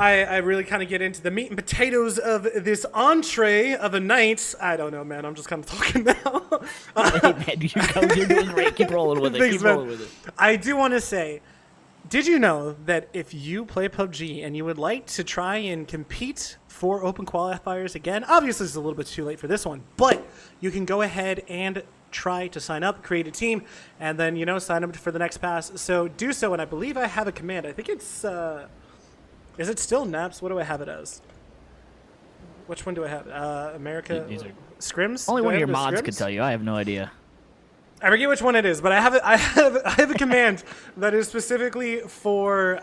I really kind of get into the meat and potatoes of this entree of a night. I don't know, man. I'm just kind of talking now. Hey, man, you're doing great. Keep rolling with it. Thanks, Keep man. rolling with it. I do want to say, did you know that if you play PUBG and you would like to try and compete for open qualifiers again, obviously it's a little bit too late for this one, but you can go ahead and try to sign up, create a team, and then, you know, sign up for the next pass. So do so, and I believe I have a command. I think it's, is it still Naps? What do I have it as? Which one do I have? America? These are Scrims? only Do one I of your have the mods Scrims? could tell you. I have no idea. I forget which one it is, but I have a command that is specifically for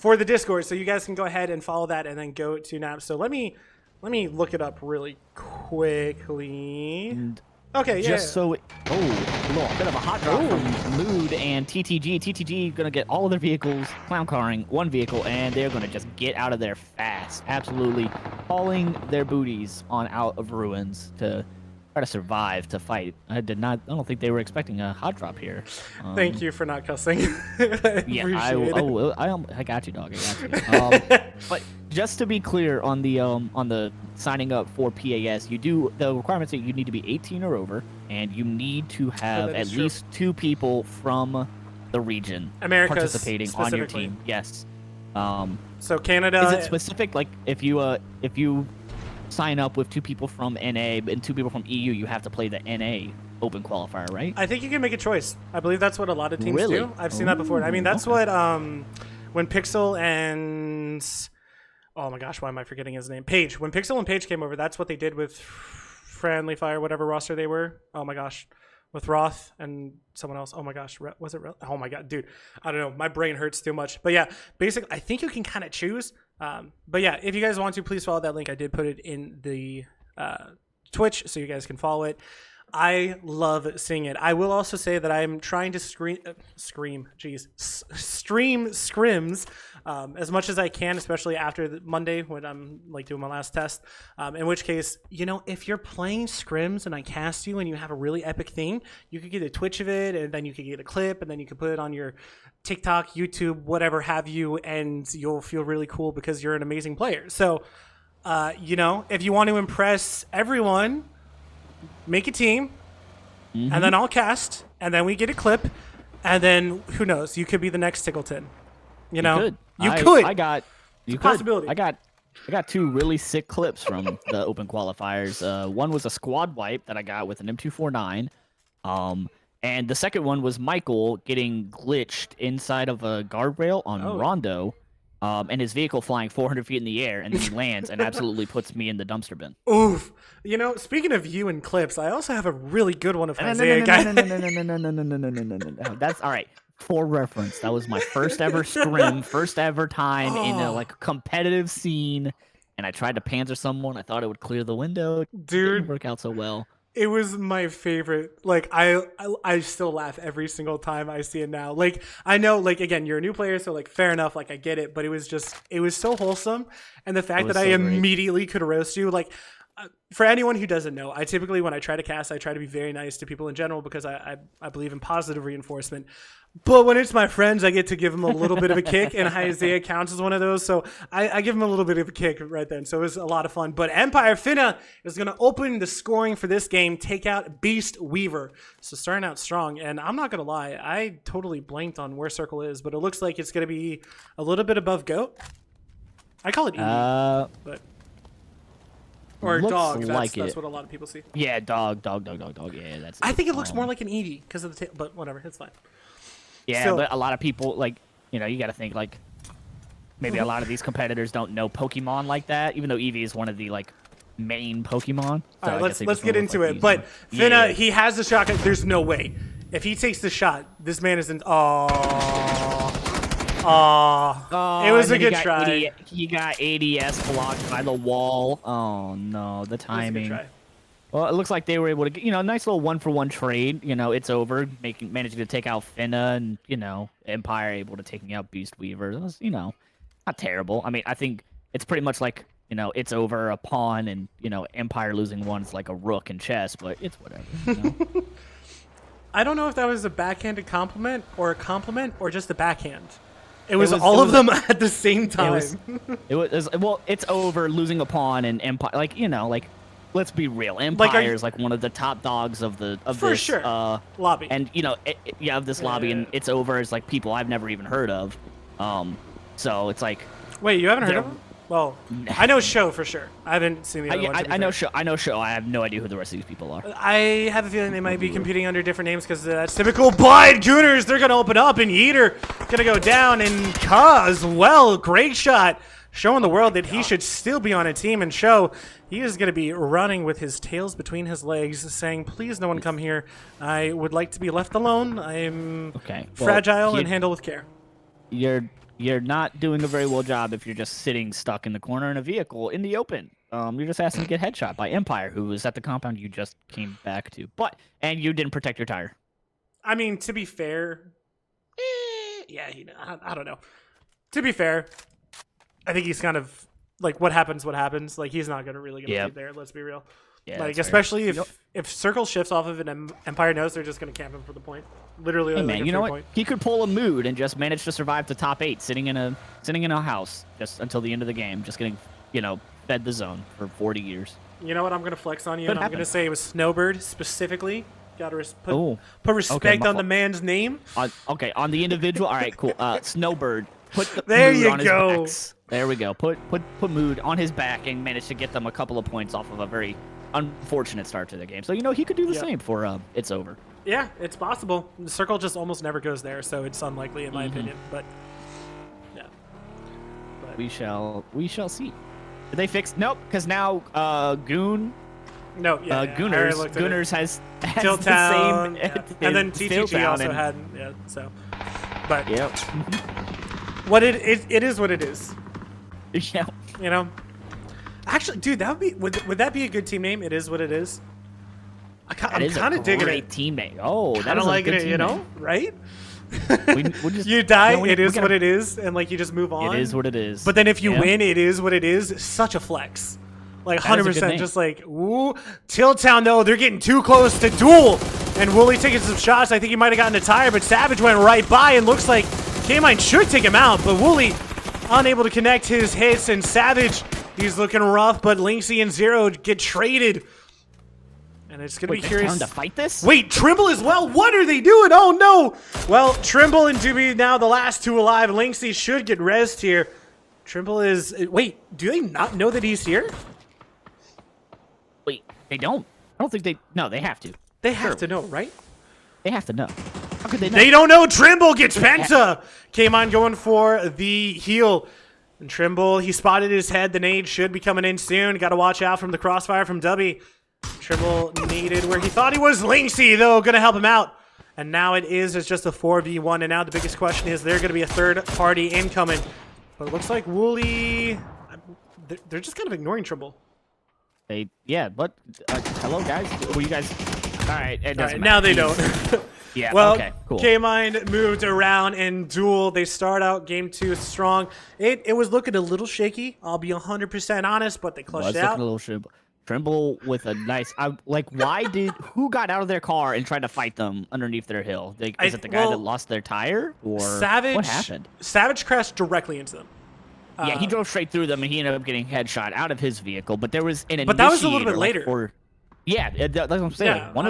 the Discord, so you guys can go ahead and follow that and then go to Naps. So let me look it up really quickly. And Okay, yeah. just so, look, bit of a hot drop from Mood and TTG. TTG gonna get all of their vehicles, clown carring one vehicle, and they're gonna just get out of there fast. Absolutely hauling their booties on out of ruins to try to survive to fight. I don't think they were expecting a hot drop here. Thank you for not cussing. Yeah, I got you, dog. I got you. But just to be clear on the signing up for PAS, the requirements that you need to be 18 or over, and you need to have at least 2 people from the region participating on your team. Yes. So Canada. Is it specific? Like if you sign up with 2 people from NA and 2 people from EU, you have to play the NA open qualifier, right? I think you can make a choice. I believe that's what a lot of teams Really? do. I've seen that before. I mean, that's what when Pixel and oh my gosh, why am I forgetting his name? Paige. When Pixel and Paige came over, that's what they did with Friendly Fire, whatever roster they were. Oh my gosh. With Roth and someone else. Oh my gosh. Was it? Oh my God, dude. I don't know. My brain hurts too much. But yeah, basically, I think you can kind of choose. But yeah, if you guys want to, please follow that link. I did put it in the Twitch, so you guys can follow it. I love seeing it. I will also say that I'm trying to stream scrims as much as I can, especially after Monday when I'm like doing my last test. In which case, you know, if you're playing scrims and I cast you and you have a really epic thing, you could get a Twitch of it, and then you could get a clip, and then you could put it on your TikTok, YouTube, whatever have you, and you'll feel really cool because you're an amazing player. So, you know, if you want to impress everyone, make a team, and then I'll cast, and then we get a clip, and then who knows? You could be the next Tickleton. You know, you could. I got a possibility. I got 2 really sick clips from the open qualifiers. One was a squad wipe that I got with an M249. And the second one was Michael getting glitched inside of a guardrail on Rondo. And his vehicle flying 400 feet in the air, and then he lands and absolutely puts me in the dumpster bin. Oof. You know, speaking of you and clips, I also have a really good one of Isaiah. No. That's all right. For reference, that was my first ever scrim, first ever time in a like competitive scene, and I tried to panzer someone. I thought it would clear the window. It didn't work out so well. It was my favorite. Like I still laugh every single time I see it now. Like I know, like again, you're a new player, so like fair enough. Like I get it, but it was so wholesome, and the fact that I immediately could roast you, like. For anyone who doesn't know, I typically, when I try to cast, I try to be very nice to people in general because I believe in positive reinforcement. But when it's my friends, I get to give them a little bit of a kick, and Isaiah counts as one of those. So I give him a little bit of a kick right then. So it was a lot of fun. But Empire Finna is going to open the scoring for this game, take out Beast Weaver. So starting out strong. And I'm not going to lie, I totally blanked on where Circle is, but it looks like it's going to be a little bit above GOAT. I call it Eevee, but... Or dog. That's what a lot of people see. Yeah, dog. Yeah, that's. I think it looks more like an Eevee because of the tail, but whatever, it's fine. Yeah, but a lot of people, like, you know, you got to think, like, maybe a lot of these competitors don't know Pokemon like that, even though Eevee is one of the, like, main Pokemon. So all right, let's get into it. But Finna, he has the shotgun. There's no way. If he takes the shot, this man is in... it was a good try. He got ADS blocked by the wall. Oh, no, the timing. Well, it looks like they were able to, you know, a nice little 1-for-1 trade. You know, it's over, managing to take out Finna, and, you know, Empire able to taking out Beast Weaver. It was, you know, not terrible. I mean, I think it's pretty much like, you know, it's over a pawn, and, you know, Empire losing one's like a rook in chess, but it's whatever. You know? I don't know if that was a backhanded compliment or a compliment or just a backhand. It was all of them at the same time. It was well, it's over losing a pawn and Empire. Like like let's be real, Empire is like one of the top dogs of this lobby. And of this lobby, and it's over as like people I've never even heard of. So it's like, wait, you haven't heard of him? Well, I know Show for sure. I haven't seen the other ones. I know Show. I know Show. I have no idea who the rest of these people are. I have a feeling they might be competing under different names because that's typical. But Gooners, they're gonna open up, and Yeater gonna go down, and Kaz, well, great shot, showing the world that he should still be on a team. And Show, he is gonna be running with his tails between his legs, saying, "Please, no one come here. I would like to be left alone. I am fragile and handle with care." You're not doing a very well job if you're just sitting stuck in the corner in a vehicle in the open. You're just asking to get headshot by Empire, who was at the compound you just came back to. And you didn't protect your tire. I mean, to be fair, yeah, I don't know. To be fair, I think he's kind of like, what happens. Like, he's not gonna really be there. Let's be real. Yeah, like, especially if Circle shifts off of an Empire knows, they're just gonna camp him for the point. Literally, hey, like man, you know what? He could pull a mood and just manage to survive the top 8, sitting in a house just until the end of the game, just getting fed the zone for 40 years. You know what? I'm gonna flex on you, and I'm gonna say it was Snowbird specifically. Gotta put respect on the man's name. Okay, on the individual. All right, cool. Snowbird. Put the there mood you on go. His backs. There we go. Put mood on his back and managed to get them a couple of points off of a very unfortunate start to the game. So he could do the same for It's Over. Yeah, it's possible. The Circle just almost never goes there, so it's unlikely in my opinion. But yeah, we shall see. Did they fix? Nope, because now Goon. No, Gooners has the same, and then TTG also had so. But what it is what it is. Yeah. Actually, dude, that would that be a good team name? It is what it is. I'm kind of digging it. Team name. Oh, that is like it. Right? You die. It is what it is, and like you just move on. It is what it is. But then if you win, it is what it is. It's such a flex. Like 100%. Just like ooh, Tilltown though they're getting too close to duel, and Wooly taking some shots. I think he might have gotten a tire, but Savage went right by, and looks like K-Mine should take him out, but Wooly unable to connect his hits, and Savage. He's looking rough, but Lynxy and Zero get traded. And it's going to be curious. To fight this? Wait, Trimble as well? What are they doing? Oh, no. Well, Trimble and Doobie now the last two alive. Lynxy should get rezzed here. Trimble is... Wait, do they not know that he's here? Wait, they don't. I don't think they... No, they have to. They have to know, right? They have to know. How could they know? They don't know. Trimble gets Penta. Came on going for the heal. And Trimble, he spotted his head. The nade should be coming in soon. Got to watch out from the crossfire from Dubby. Trimble needed where he thought he was. Lynxy, though, going to help him out. And now it is just a 4v1. And now the biggest question is there going to be a third party incoming. But it looks like Wooly, they're just kind of ignoring Trimble. But hello, guys. Were you guys... All right, it doesn't matter. Now they don't. Yeah, well, okay, cool. K-Mine moved around and Duel. They start out game 2 strong. It was looking a little shaky. I'll be 100% honest, but they clutched out. Looking a little shaky. Trimble with a nice... who got out of their car and tried to fight them underneath their hill? Is it the guy that lost their tire? Or Savage, what happened? Savage crashed directly into them. Yeah, he drove straight through them, and he ended up getting headshot out of his vehicle. But there was an But that was a little bit later. Yeah, that's what I'm saying. Yeah, one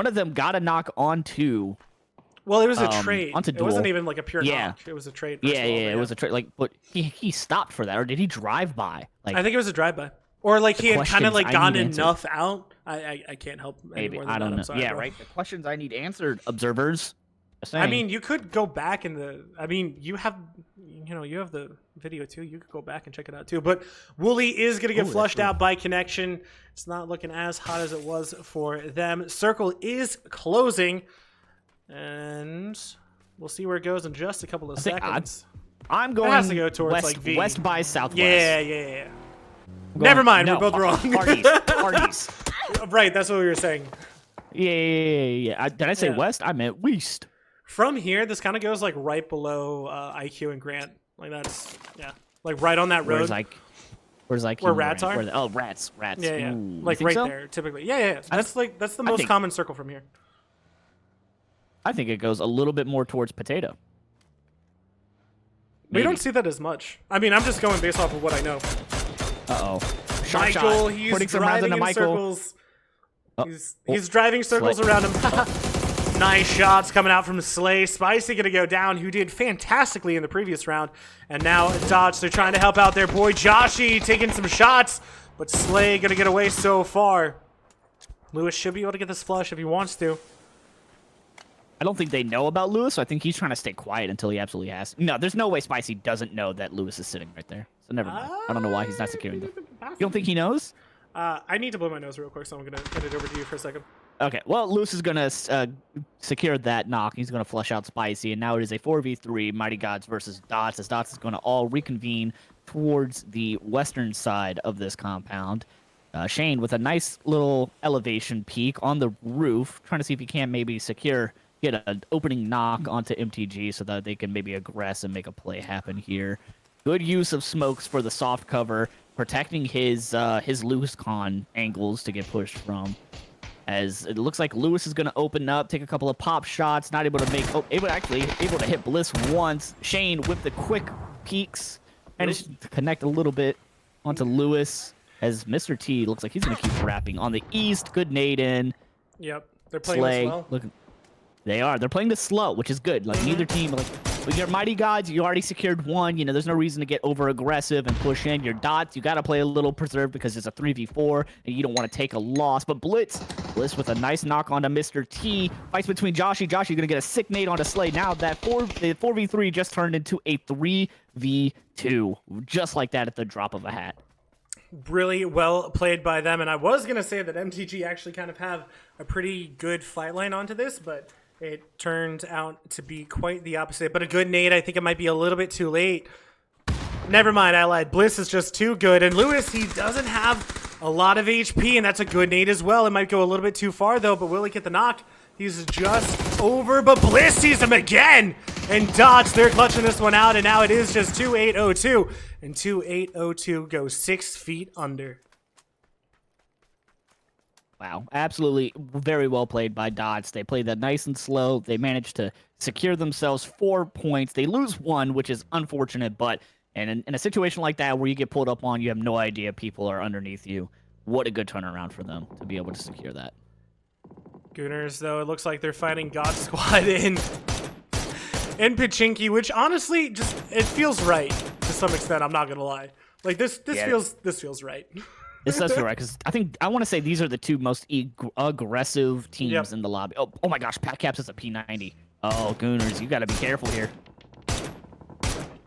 of them got a knock onto. Well, it was a trade. Onto it Duel. wasn't even like a pure knock. It was a trade. It was a trade. Like, but he stopped for that, or did he drive by? Like, I think it was a drive-by, or like he had kind of like gotten enough out. I can't help. Maybe I don't know. Sorry, yeah, right. The questions I need answered, observers. I mean, you could go back in the. I mean, you have the video too. You could go back and check it out too. But Wooly is going to get flushed out by connection. It's not looking as hot as it was for them. Circle is closing, and we'll see where it goes in just a couple of seconds. I'm going. It has to go towards west by southwest. Yeah. Never mind. We're both wrong. Parties. Right. That's what we were saying. Yeah. Did I say west? I meant west. From here, this kind of goes like right below IQ and Grant. Like that's like right on that road. Where's IQ? Where rats are? Rats. Yeah. Ooh, like right there, typically. Yeah. That's the most common circle from here. I think it goes a little bit more towards potato. We don't see that as much. I mean, I'm just going based off of what I know. Uh-oh. Michael, he's putting some rounds driving into in Michael. circles. He's driving circles around him. Nice shots coming out from Slay. Spicy gonna go down, who did fantastically in the previous round. And now Dodge, they're trying to help out their boy Joshi, taking some shots. But Slay gonna get away so far. Lewis should be able to get this flush if he wants to. I don't think they know about Lewis, so I think he's trying to stay quiet until he absolutely has. No, there's no way Spicy doesn't know that Lewis is sitting right there. So never mind. I don't know why he's not securing them. You don't think he knows? I need to blow my nose real quick, so I'm going to hand it over to you for a second. Okay, well, Lewis is going to secure that knock. He's going to flush out Spicy, and now it is a 4v3 Mighty Gods versus Dots, as Dots is going to all reconvene towards the western side of this compound. Shane with a nice little elevation peak on the roof, trying to see if he can maybe get an opening knock onto MTG so that they can maybe aggress and make a play happen here. Good use of smokes for the soft cover, protecting his Lewis con angles to get pushed from. As it looks like Lewis is going to open up, take a couple of pop shots, not able to make, able to hit Bliss once. Shane with the quick peeks, managed to connect a little bit onto Lewis. As Mr. T looks like he's going to keep rapping on the east. Good nade in. Yep, they're playing Slay. this well. They are. They're playing this slow, which is good. Like, neither team, like, with your Mighty Gods, you already secured one. You know, there's no reason to get over-aggressive and push in. Your Dots, you got to play a little preserved because it's a 3v4, and you don't want to take a loss. But Bliss with a nice knock onto Mr. T. Fights between Joshi. Joshi going to get a sick nade onto Slay. Now that the 4v3 just turned into a 3v2. Just like that at the drop of a hat. Really well played by them. And I was going to say that MTG actually kind of have a pretty good fight line onto this, but it turned out to be quite the opposite. But a good nade, I think it might be a little bit too late. Never mind, I lied. Bliss is just too good. And Lewis, he doesn't have a lot of HP, and that's a good nade as well. It might go a little bit too far, though, but will he get the knock? He's just over, but Bliss sees him again. And Dots, they're clutching this one out, and now it is just 2-8-0-2. And 2-8-0-2 goes 6 feet under. Wow, absolutely very well played by Dots. They played that nice and slow. They managed to secure themselves 4 points. They lose 1, which is unfortunate, but in a situation like that where you get pulled up on, you have no idea people are underneath you. What a good turnaround for them to be able to secure that. Gooners, though, it looks like they're fighting God Squad in Pachinki, which honestly it feels right to some extent. I'm not gonna lie. Like this feels right. This does feel right because I want to say these are the two most aggressive teams in the lobby. Oh my gosh, Pat Caps is a P90. Oh, Gooners, you got to be careful here.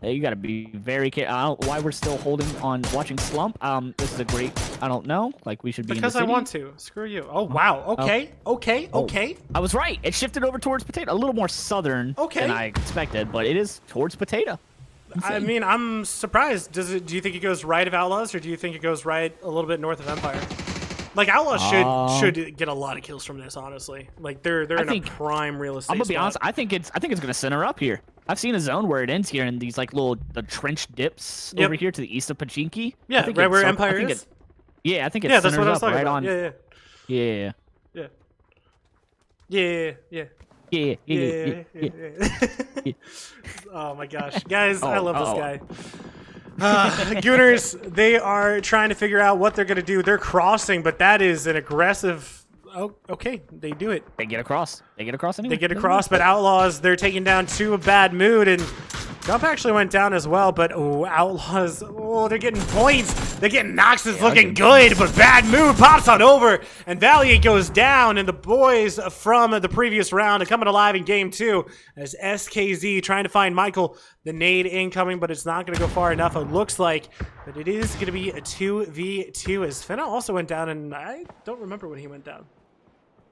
Hey, you got to be very careful. I don't know why we're still holding on watching Slump. This is a great. I don't know. Like we should be because in the city. I want to. Screw you. Oh wow. Okay. Okay. I was right. It shifted over towards Potato. A little more southern than I expected, but it is towards Potato. Insane. I mean, I'm surprised. Do you think it goes right of Outlaws, or do you think it goes right a little bit north of Empire? Like Outlaws should get a lot of kills from this, honestly. Like they're in a prime real estate. I'm gonna be spot. honest. I think it's gonna center up here. I've seen a zone where it ends here in these like the trench dips over here to the east of Pachinki. Yeah, right where Empire is. I think it that's what I was up talking right about. on. Yeah. Oh my gosh, guys, I love this guy. Gooners, they are trying to figure out what they're gonna do. They're crossing, but that is an aggressive. Oh, okay, they do it. They get across. Anyway. They get across, but Outlaws, they're taking down 2 of Bad Mood, and Jump actually went down as well, but Outlaws, they're getting points. They're getting knocks. It's looking good, but Bad Mood pops on over, and Valiant goes down, and the boys from the previous round are coming alive in game 2 as SKZ trying to find Michael. The nade incoming, but it's not going to go far enough, it looks like. But it is going to be a 2v2 as Finna also went down, and I don't remember when he went down.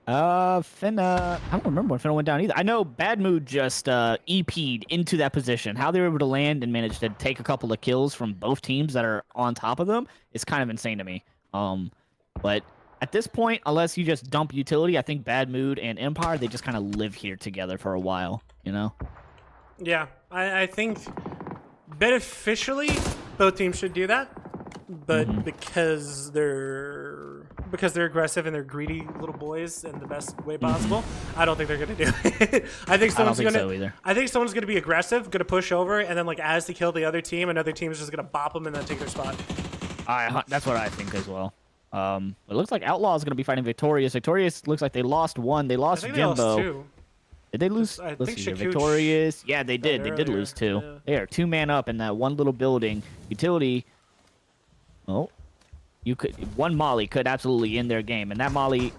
Finna, I don't remember when Finna went down either. I know Bad Mood just EP'd into that position. How they were able to land and manage to take a couple of kills from both teams that are on top of them is kind of insane to me. But at this point, unless you just dump utility, I think Bad Mood and Empire, they just kind of live here together for a while, you know? Yeah, I think beneficially both teams should do that, but because they're because they're aggressive and they're greedy little boys in the best way possible. I don't think they're gonna do it. I think someone's gonna. I think someone's gonna be aggressive, gonna push over, and then like as they kill the other team, another team is just gonna bop them and then take their spot. That's what I think as well. It looks like Outlaw is gonna be fighting Victorious. Victorious looks like they lost one. They lost Jimbo. They lost 2. Did they lose? I think Victorious. Yeah, they did. They did lose 2. Yeah. They are 2 man up in that one little building. Utility. Oh. One Molly could absolutely end their game, and that Molly,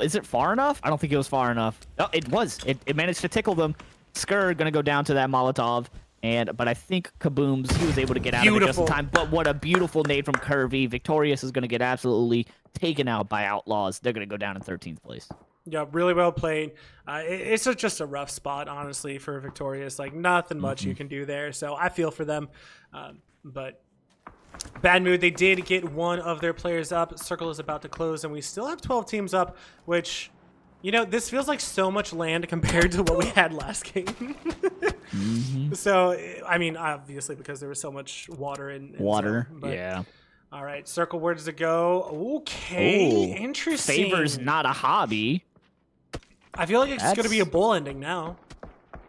is it far enough? I don't think it was far enough. Oh, it was. It managed to tickle them. Skur gonna go down to that Molotov, but I think Kabooms, he was able to get out of it just in time. But what a beautiful nade from Curvy. Victorious is gonna get absolutely taken out by Outlaws. They're gonna go down in 13th place. Yeah, really well played. It's just a rough spot, honestly, for Victorious. Like nothing much you can do there. So I feel for them, but. Bad mood. They did get one of their players up. Circle is about to close, and we still have 12 teams up, which, you know, this feels like so much land compared to what we had last game. So, I mean, obviously, because there was so much water in water. Zone, but, yeah. All right, Circle, where does it go? Okay, interesting. Favors not a hobby. I feel like it's going to be a bowl ending now.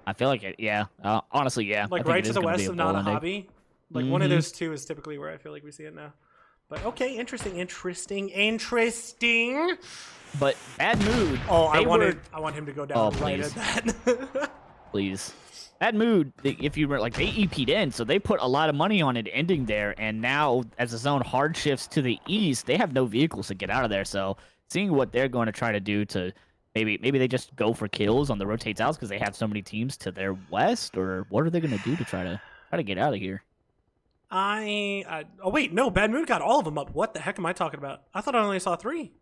I feel like it, yeah. Honestly, yeah. Like right to the west of not a hobby. Like one of those two is typically where I feel like we see it now. But okay, interesting. But Bad Mood. Oh, I want him to go down right at that. Please. Bad Mood, if you were like, they EP'd in, so they put a lot of money on it ending there, and now as the zone hard shifts to the east, they have no vehicles to get out of there. So seeing what they're going to try to do to maybe they just go for kills on the rotates out because they have so many teams to their west, or what are they going to do to try to get out of here? Oh wait, no, Bad Mood got all of them up. What the heck am I talking about? I thought I only saw 3.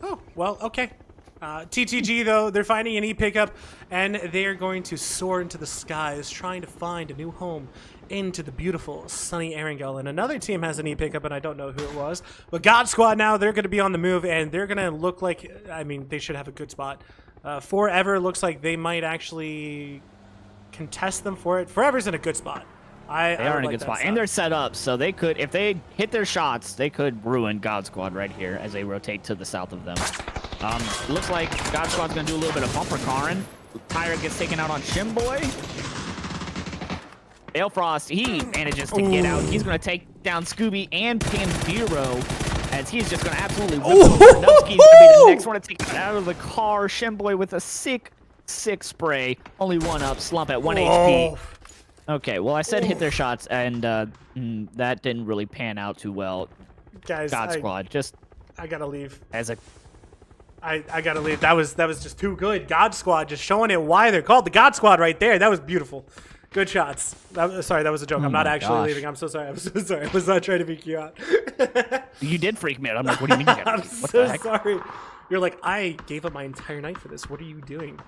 Oh, well, okay. TTG, though, they're finding an E-pickup, and they're going to soar into the skies, trying to find a new home into the beautiful, sunny Erangel. And another team has an E-pickup, and I don't know who it was. But God Squad now, they're going to be on the move, and they're going to look like, I mean, they should have a good spot. Forever looks like they might actually contest them for it. Forever's in a good spot. They are in a good spot, and they're set up, so they could, if they hit their shots, they could ruin God Squad right here as they rotate to the south of them. Looks like God Squad's gonna do a little bit of bumper carring. Tyra gets taken out on Shimboy. Balefrost, he manages to get out. He's gonna take down Scooby and Pandiro, as he's just gonna absolutely whip him. Nubsky's gonna be the next one to take out of the car. Shimboy with a sick spray. Only one up, slump at 1 HP. Okay, well, I said hit their shots, and that didn't really pan out too well. Guys, God Squad, I gotta leave. I gotta leave. That was just too good. God Squad, just showing it why they're called the God Squad right there. That was beautiful. Good shots. Sorry, that was a joke. I'm not actually leaving. I'm so sorry. I'm so sorry. I was not trying to freak you out. You did freak me out. I'm like, what do you mean? I'm so sorry. You're like, I gave up my entire night for this. What are you doing?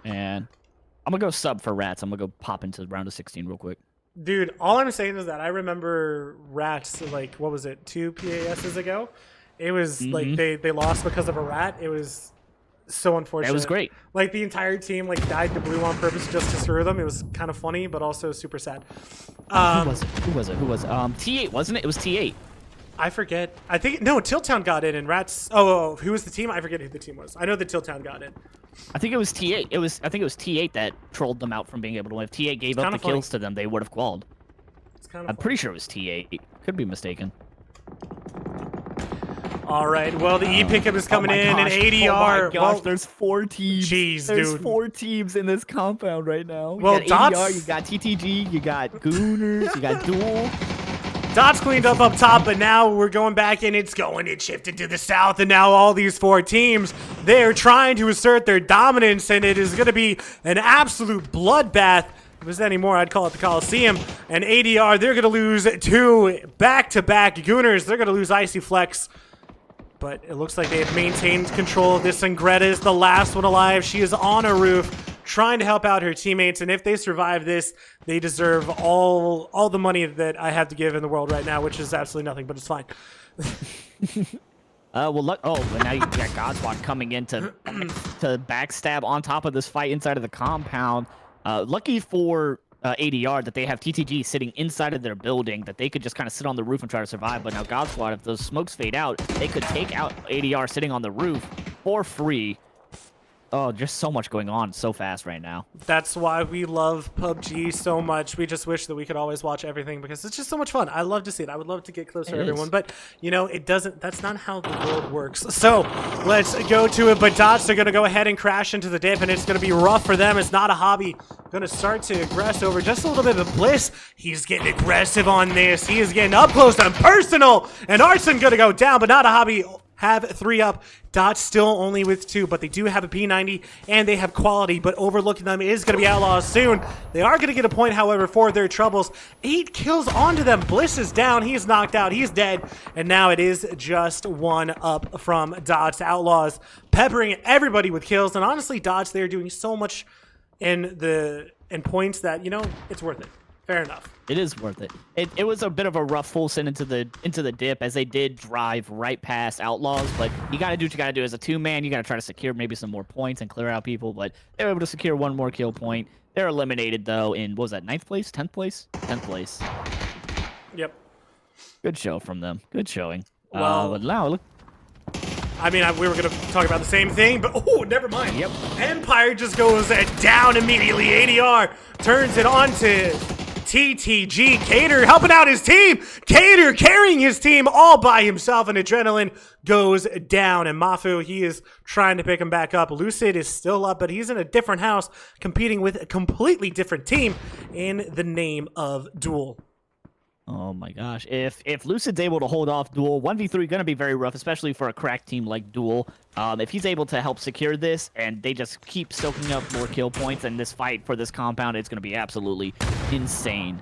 And I'm gonna go sub for Rats. I'm gonna go pop into round of 16 real quick. Dude, all I'm saying is that I remember Rats, like, what was it, 2 PASs ago? It was like they lost because of a rat. It was so unfortunate. It was great. Like the entire team like dyed to blue on purpose just to screw them. It was kind of funny, but also super sad. Who was it? T8, wasn't it? It was T8. I forget. I think no, Tiltown got in and Rats. Oh, who was the team? I forget who the team was. I know that Tiltown got in. I think it was T8. I think it was T8 that trolled them out from being able to win. If T8 gave up the kills to them, they would have qualled. I'm pretty sure it was T8. Could be mistaken. All right. Well, the E-pickup is coming in, and ADR. Oh my gosh, there's 4 teams. Jeez, there's 4 teams in this compound right now. Well, you got ADR, you got TTG, you got Gooners, you got Duel. Dots cleaned up top, but now we're going back in. It shifted to the south, and now all these 4 teams, they're trying to assert their dominance, and it is going to be an absolute bloodbath. If it was any more, I'd call it the Coliseum. And ADR, they're going to lose 2 back-to-back Gooners. They're going to lose Icy Flex. But it looks like they have maintained control of this, and Greta is the last one alive. She is on a roof trying to help out her teammates, and if they survive this, they deserve all the money that I have to give in the world right now, which is absolutely nothing, but it's fine. Well, look. Oh, and now you got Godswat coming in to backstab on top of this fight inside of the compound. Lucky for ADR that they have TTG sitting inside of their building that they could just kind of sit on the roof and try to survive. But now God Squad, if those smokes fade out, they could take out ADR sitting on the roof for free. Oh, just so much going on so fast right now. That's why we love PUBG so much. We just wish that we could always watch everything because it's just so much fun. I love to see it. I would love to get closer to everyone, but you know, it doesn't. That's not how the world works. So let's go to it. But Dots are going to go ahead and crash into the dip, and it's going to be rough for them. It's not a hobby. Going to start to aggress over just a little bit of Bliss. He's getting aggressive on this. He is getting up close and personal, and Arson going to go down, but not a hobby. Have 3 up. Dots still only with 2, but they do have a P90 and they have quality, but overlooking them is going to be Outlaws soon. They are going to get a point, however, for their troubles. 8 kills onto them. Bliss is down. He is knocked out. He's dead. And now it is just 1 up from Dots. Outlaws peppering everybody with kills. And honestly, Dots, they're doing so much in points that, you know, it's worth it. Fair enough. It is worth it. It was a bit of a rough full send into the dip as they did drive right past Outlaws, but you got to do what you got to do as a 2-man. You got to try to secure maybe some more points and clear out people, but they were able to secure 1 more kill point. They're eliminated though in, what was that, 9th place? 10th place? 10th place. Yep. Good show from them. Good showing. Well, but now look. I mean, we were going to talk about the same thing, but oh, never mind. Yep. Empire just goes down immediately. ADR turns it on to TTG. Cater helping out his team. Cater carrying his team all by himself, and Adrenaline goes down. And Mafu, he is trying to pick him back up. Lucid is still up, but he's in a different house competing with a completely different team in the name of Duel. Oh my gosh. If Lucid's able to hold off Duel, 1v3 going to be very rough, especially for a cracked team like Duel. If he's able to help secure this and they just keep soaking up more kill points, and this fight for this compound, it's going to be absolutely insane.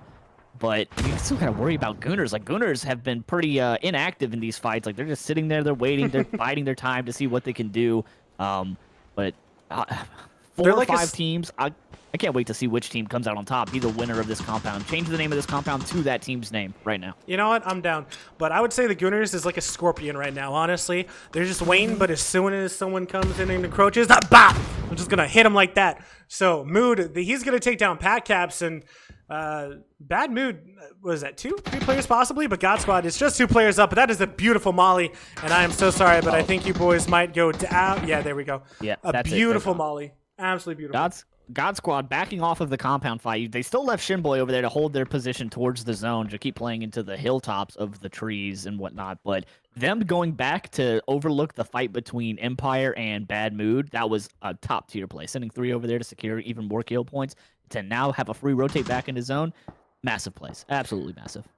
But you still got to worry about Gooners. Like, Gooners have been pretty inactive in these fights. Like, they're just sitting there, they're waiting, they're biding their time to see what they can do. But 4 or 5 teams, I can't wait to see which team comes out on top, be the winner of this compound. Change the name of this compound to that team's name right now. You know what? I'm down. But I would say the Gooners is like a scorpion right now, honestly. They're just waiting, but as soon as someone comes in and encroaches, bop! I'm just going to hit him like that. So, Mood, he's going to take down Pat Caps, and Bad Mood, was that 3 players possibly? But God Squad is just 2 players up, but that is a beautiful molly, and I am so sorry, but I think you boys might go down. Yeah, there we go. Yeah, a beautiful molly. Absolutely beautiful. God Squad backing off of the compound fight. They still left Shinboy over there to hold their position towards the zone, to keep playing into the hilltops of the trees and whatnot. But them going back to overlook the fight between Empire and Bad Mood, that was a top tier play. Sending 3 over there to secure even more kill points, to now have a free rotate back into zone. Massive plays. Absolutely massive.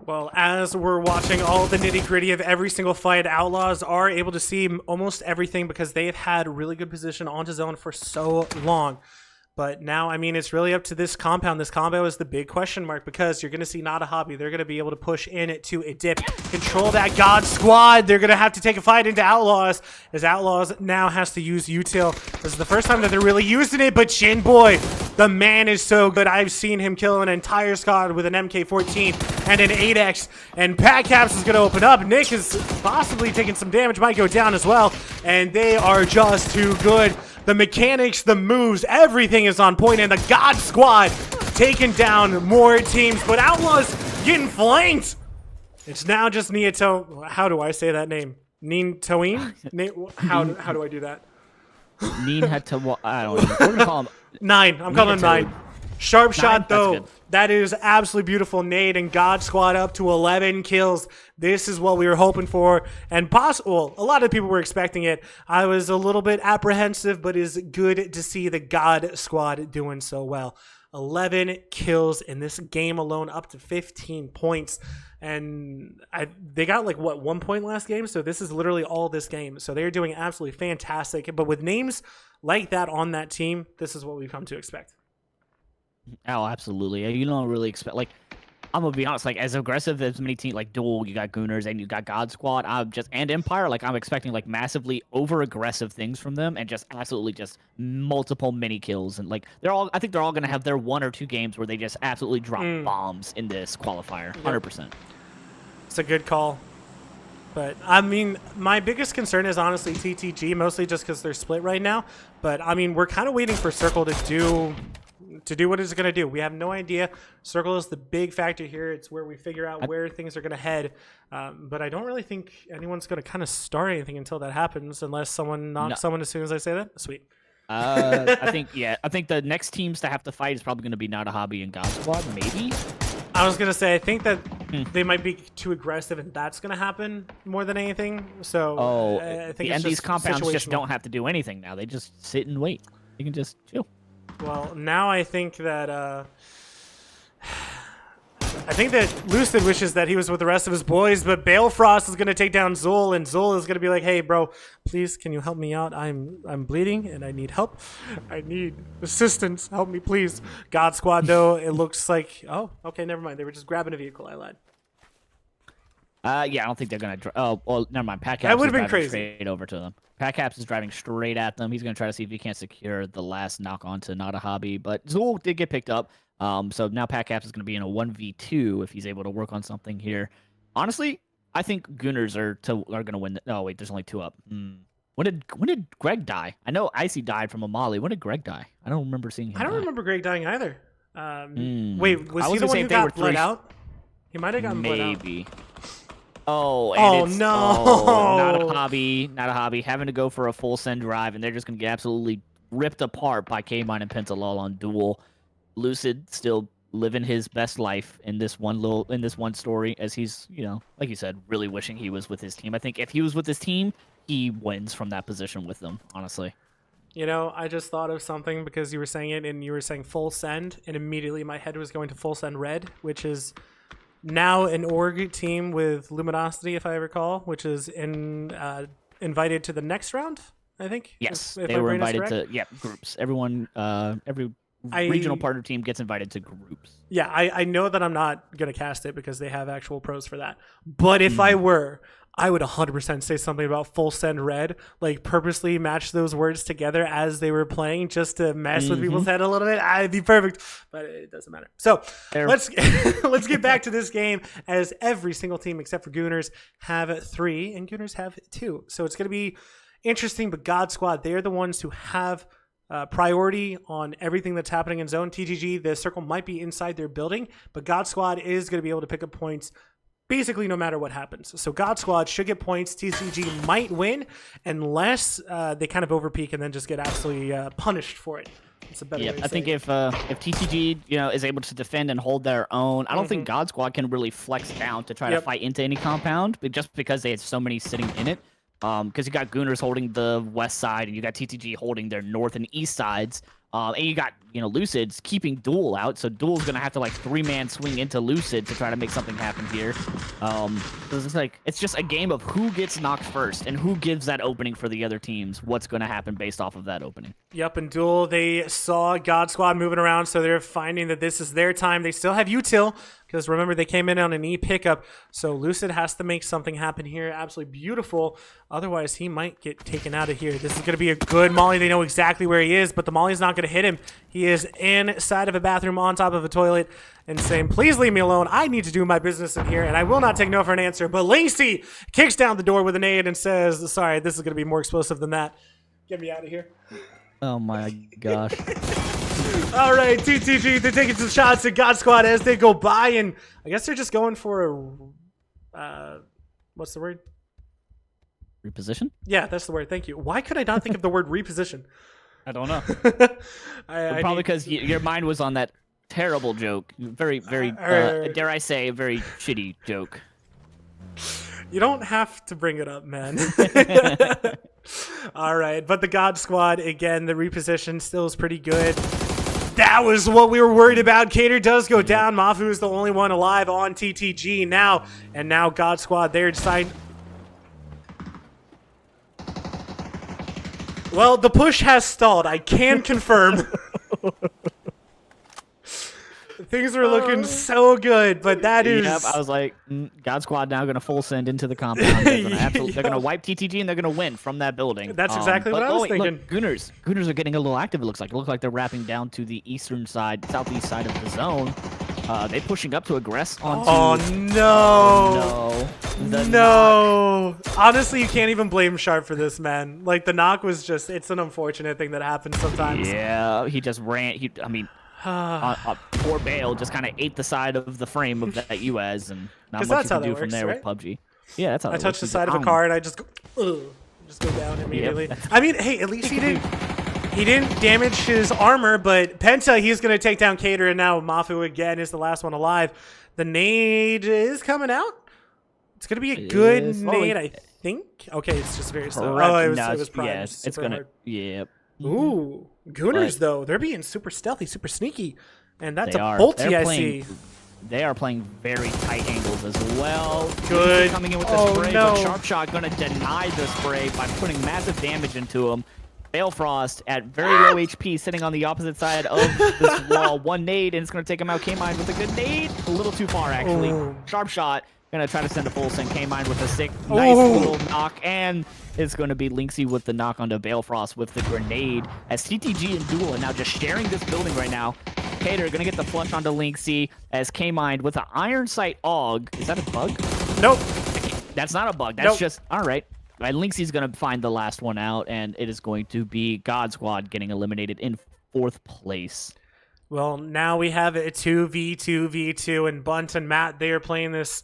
Well, as we're watching all the nitty-gritty of every single fight, Outlaws are able to see almost everything because they've had really good position onto zone for so long. But now, I mean, it's really up to this compound. This combo is the big question mark because you're going to see not a hobby. They're going to be able to push in it to a dip. Control that God Squad. They're going to have to take a fight into Outlaws, as Outlaws now has to use util. This is the first time that they're really using it, but Shinboy, the man is so good. I've seen him kill an entire squad with an MK14 and an 8X, and Pat Caps is going to open up. Nick is possibly taking some damage, might go down as well, and they are just too good. The mechanics, the moves, everything is on point, and the God Squad taking down more teams, but Outlaws getting flanked. It's now just Niato. How do I say that name? Toin? How do I do that? Neen had to. I don't know. We're gonna call him 9. I'm calling him 9. Sharp shot, though. Good. That is absolutely beautiful. Nade and God Squad up to 11 kills. This is what we were hoping for. And possible, a lot of people were expecting it. I was a little bit apprehensive, but it's good to see the God Squad doing so well. 11 kills in this game alone, up to 15 points. And they got like, what, 1 point last game? So this is literally all this game. So they're doing absolutely fantastic. But with names like that on that team, this is what we've come to expect. Oh, absolutely. You don't really expect, like, I'm gonna be honest, like, as aggressive as many teams, like Duel, you got Gooners, and you got God Squad, and Empire, like, I'm expecting, like, massively over-aggressive things from them, and just absolutely just multiple mini kills, and, like, I think they're all gonna have their 1 or 2 games where they just absolutely drop bombs in this qualifier, 100%. It's a good call. But, I mean, my biggest concern is honestly TTG, mostly just because they're split right now. But, I mean, we're kind of waiting for Circle to do to do what it's going to do. We have no idea. Circle is the big factor here. It's where we figure out where things are going to head. But I don't really think anyone's going to kind of start anything until that happens, unless someone knocks someone as soon as I say that. Sweet. I think the next teams to have to fight is probably going to be Not a Hobby and God Squad, maybe. I was gonna say I think that they might be too aggressive, and that's gonna happen more than anything. So I think and these compounds just don't have to do anything now. They just sit and wait. You can just chill. Well, now I think that Lucid wishes that he was with the rest of his boys, but Balefrost is gonna take down Zul, and Zul is gonna be like, "Hey, bro, please, can you help me out? I'm bleeding and I need help. I need assistance. Help me, please." God Squad, though, it looks like. Oh, okay, never mind. They were just grabbing a vehicle. I lied. Yeah, I don't think they're gonna. Oh, well, never mind. Pat Caps that would have is been driving crazy. Straight over to them. Pat Caps is driving straight at them. He's gonna try to see if he can't secure the last knock on to Not a Hobby, but Zul did get picked up. So now Pat Caps is going to be in a 1v2 if he's able to work on something here. Honestly, I think Gooners are going to win. Oh wait, there's only 2 up. When did Greg die? I know Icy died from Amali. When did Greg die? I don't remember seeing him. I don't remember Greg dying either. Wait, was he the one who got bled out? He might have gotten bled out. Maybe. Oh, and Not a hobby, having to go for a full send drive, and they're just going to get absolutely ripped apart by K-Mine and Pentalol on duel. Lucid still living his best life in this one story, as he's, like you said, really wishing he was with his team. I think if he was with his team, he wins from that position with them, honestly. I just thought of something because you were saying it and you were saying full send, and immediately my head was going to full send red, which is now an org team with Luminosity, if I recall, which is invited to the next round, I think. Yes, they were invited to groups. Everyone, every regional partner team gets invited to groups. Yeah, I know that I'm not going to cast it because they have actual pros for that. But if I were, I would 100% say something about full send red, like purposely match those words together as they were playing just to mess with people's head a little bit. It'd be perfect, but it doesn't matter. So let's get back to this game, as every single team except for Gooners have 3 and Gooners have 2. So it's going to be interesting, but God Squad, they're the ones who have priority on everything that's happening in zone. TTG, the circle might be inside their building, but God Squad is going to be able to pick up points basically no matter what happens. So God Squad should get points. TTG might win unless they kind of overpeak and then just get absolutely punished for it. It's a better way to I think if TTG is able to defend and hold their own, I don't think God Squad can really flex down to try to fight into any compound, but just because they had so many sitting in it. Because you got Gooners holding the west side, and you got TTG holding their north and east sides, and you got Lucid's keeping Duel out, so Duel's gonna have to 3-man swing into Lucid to try to make something happen here. It's just a game of who gets knocked first and who gives that opening for the other teams. What's gonna happen based off of that opening? Yep, and Duel, they saw God Squad moving around, so they're finding that this is their time. They still have util, because remember, they came in on an E pickup, so Lucid has to make something happen here. Absolutely beautiful. Otherwise, he might get taken out of here. This is going to be a good Molly. They know exactly where he is, but the Molly's not going to hit him. He is inside of a bathroom on top of a toilet and saying, "Please leave me alone. I need to do my business in here, and I will not take no for an answer." But Lacey kicks down the door with a nade and says, "Sorry, this is going to be more explosive than that. Get me out of here." Oh my gosh. All right, TTG, they're taking some shots at God Squad as they go by, and I guess they're just going for a, what's the word? Reposition? Yeah, that's the word. Thank you. Why could I not think of the word reposition? I don't know. Probably because your mind was on that terrible joke. Very, dare I say, a very shitty joke. You don't have to bring it up, man. All right, but the God Squad, again, the reposition still is pretty good. That was what we were worried about. Cater does go down. Mafu is the only one alive on TTG now. And now God Squad, they're deciding. Well, the push has stalled. I can confirm. Things were looking so good, but that is... Yep, I was like, God Squad now going to full send into the compound. They're going to wipe TTG, and they're going to win from that building. That's exactly what I was thinking. Look, Gooners are getting a little active, it looks like. It looks like they're wrapping down to the eastern side, southeast side of the zone. They pushing up to aggress onto... Oh, no. No. Honestly, you can't even blame Sharp for this, man. Like, the knock was just... It's an unfortunate thing that happens sometimes. Yeah, he just ran... Poor Bale just kind of ate the side of the frame of that UAZ, and not 'Cause much that's you how can do that from works, there right? with PUBG. Yeah, that's how I that touch works. the You side of a just- car and I just go, ugh, just go down immediately. Yep. I mean, hey, at least he didn't damage his armor, but Penta, he's gonna take down Cater, and now Mafu again is the last one alive. The nade is coming out. It's gonna be a good is slowly. nade, I think. Okay, it's just very slow. Correct. Oh, it No, was primed. yeah, it's gonna. Hard. Yep. Ooh, Gooners But- though, they're being super stealthy, super sneaky, and that's They a are. bolty They're I playing- see. They are playing very tight angles as well. Good. Coming in with the Oh, spray, no. but Sharp Shot gonna deny the spray by putting massive damage into him. Balefrost at very low HP, sitting on the opposite side of this wall. One nade, and it's gonna take him out. K-Mine with a good nade. A little too far, actually. Ooh. Sharp Shot gonna try to send a full send. K-Mine with a sick, nice Ooh. little knock, and it's gonna be Lynxy with the knock onto Balefrost with the grenade. As TTG and Duel are now just sharing this building right now. Cater gonna get the flush onto Lynxy as K-Mine with an Iron Sight AUG. Is that a bug? Nope. That's not a bug. That's Nope. just all right. And Lynxy's gonna find the last one out, and it is going to be God Squad getting eliminated in 4th place. Well, now we have a 2v2v2, and Bunt and Matt, they are playing this.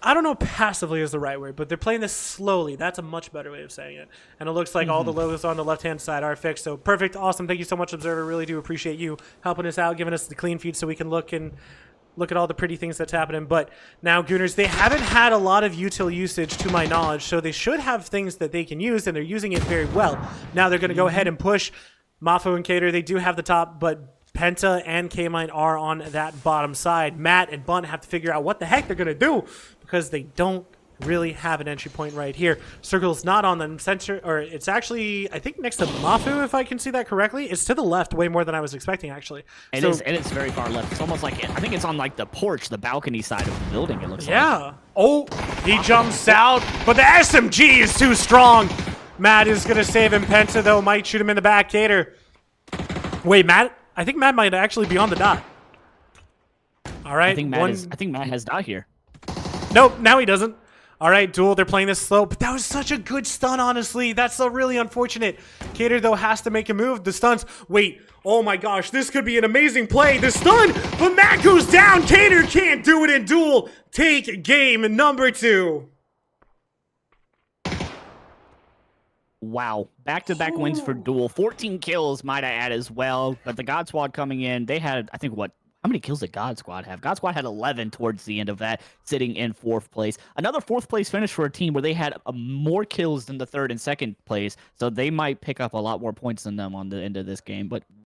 I don't know passively is the right word, but they're playing this slowly. That's a much better way of saying it. And it looks like all the logos on the left-hand side are fixed. So perfect, awesome. Thank you so much, Observer. Really do appreciate you helping us out, giving us the clean feed so we can look at all the pretty things that's happening. But now Gooners, they haven't had a lot of util usage to my knowledge, so they should have things that they can use, and they're using it very well. Now they're going to go ahead and push Mafu and Cater. They do have the top, but Penta and K-Mine are on that bottom side. Matt and Bunt have to figure out what the heck they're going to do because they don't really have an entry point right here. Circle's not on the center, or it's actually, I think, next to Mafu, if I can see that correctly. It's to the left way more than I was expecting, actually. It is very far left. It's almost like, I think it's on like the porch, the balcony side of the building, it looks like. Yeah. Oh, he jumps out, but the SMG is too strong. Matt is going to save him. Penta, though, might shoot him in the back. Cater. Wait, Matt? I think Matt might actually be on the dot. All right. I think Matt has dot here. Nope, now he doesn't. All right, Duel, they're playing this slow, but that was such a good stun, honestly. That's so really unfortunate. Cater, though, has to make a move. The stuns. Wait. Oh, my gosh. This could be an amazing play. The stun, but Matt goes down. Cater can't do it in Duel. Take game number 2. Wow. Back-to-back wins for Duel. 14 kills, might I add, as well. But the God Squad coming in, they had, I think, what? How many kills did God Squad have? God Squad had 11 towards the end of that, sitting in 4th place. Another 4th place finish for a team where they had more kills than the 3rd and 2nd place. So they might pick up a lot more points than them on the end of this game. But